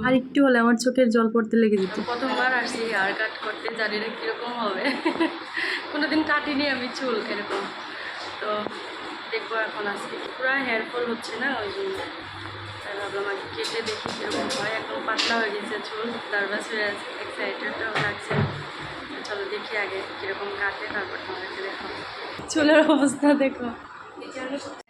আর একটু হলে আমার চোখের জল পড়তে লেগে যেত। প্রথমবার আসি হেয়ার কাট করতে, জানি না কিরকম হবে। কোনোদিন কাটিনি আমি চুল এরকম, তো দেখবো এখন আজকে পুরো হেয়ার ফল হচ্ছে না, ওই জন্য তাই ভাবলাম আগে কেটে দেখি কিরকম হয়। একদম পাতলা হয়ে গেছে চুল, নার্ভাস হয়ে আছে, এক্সাইটেডও লাগছে। চলো দেখি আগে কিরকম কাটে, তারপর তোমাদেরকে দেখো চুলের অবস্থা। দেখো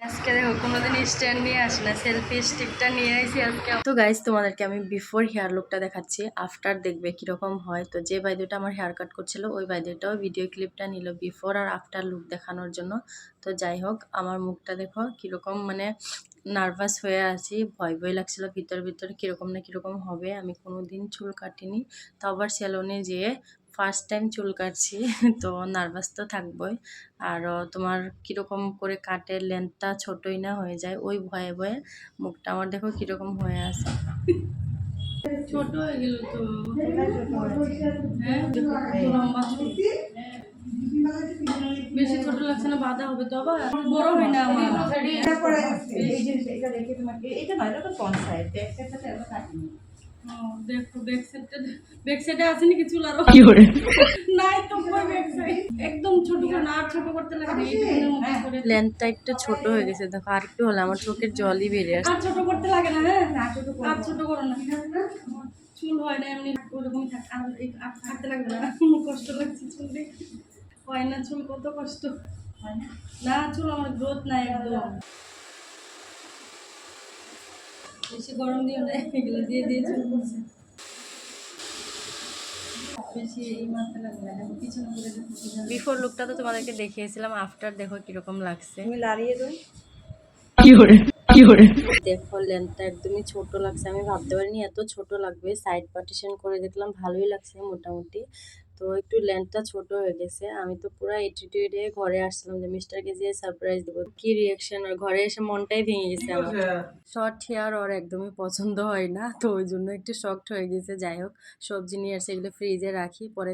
আজকে দেখো কোনোদিন স্ট্যান্ড নিয়ে আসি না, সেলফি স্টিকটা নিয়ে আসি আজকে। তো গাইজ তোমাদেরকে আমি বিফোর হেয়ার লুকটা দেখাচ্ছি, আফটার দেখবে কিরকম হয়। তো যে ভাই দুটা আমার হেয়ার কাট করছিল ওই ভাই দুটাও ভিডিও ক্লিপটা নিল বিফোর আর আফটার লুক দেখানোর জন্য। তো যাই হোক, আমার মুখটা দেখো কিরকম, মানে নার্ভাস হয়ে আছি, ভয় ভয় লাগছিল ভিতর ভিতর কিরকম না কিরকম হবে। আমি কোনোদিন চুল কাটিনি, তো আবার সেলুনে যেয়ে ফার্স্ট টাইম চুল কাটছি। তো নার্ভাস তো থাকবোই। আর তোমার কিরকম করে কাটে, লেন্থটা ছোটই না হয়ে যায়, ওই ভয়ে ভয়ে মুখটা আমার দেখো কিরকম হয়ে আছে। ছোট হয়ে গেল তো, হ্যাঁ লম্বা চুল বেশি ছোট লাগছে না, বাঁধা হবে তো আবার বড় হয় না আমার। দেখো ব্যাক সাইডে আছে নাকি চুল আরো নাই তো, ব্যাক সাইড একদম ছোট করে না, আর ছোট করতে লাগে না, এইটুকুনের মতো করে। লেন্থটা একটু ছোট হয়ে গেছে দেখো, আর একটু হলে আমার চোখের জলই বেরিয়ে আসছে। আর ছোট করতে লাগে না, হ্যাঁ আর ছোট করো না, চুল হয় না এমনি ওরকমই থাক, আর কাটতে লাগবে না। কষ্ট লাগছে চুল দেখে, হয় না চুল, কত কষ্ট হয় না। না চুল আমার গ্রোথ নাই একদম, বেশি গরম দিও না, এগুলো দিয়ে দিয়ে চুল করছে বেশি, এই মারতে লাগবে না, পিছনে করে দেখো। বিফোর লুকটা তো তোমাদেরকে দেখিয়েছিলাম, আফটার দেখো কিরকম লাগছে। তুমি লাড়িয়ে দাও, দেখো লেন্থটা একদমই ছোট লাগছে, আমি ভাবতে পারিনি এত ছোট লাগবে। সাইড পার্টিশন করে দেখলাম, ভালোই লাগছে মোটামুটি। তো একটু লেন্থটা ছোট হয়ে গেছে। আমি তো পুরো অ্যাটিটিউডে ঘরে আসছিলাম যে মিস্টারকে যে সারপ্রাইজ দেবো, কি রিয়াকশন, আর ঘরে এসে মনটাই ভেঙে গেছে আমার। শর্ট হেয়ার ওর একদমই পছন্দ হয় না, তো ওই জন্য একটু শকড হয়ে গেছে। যাই হোক, সবজি নিয়ে আসছে, এগুলো ফ্রিজে রাখি, পরে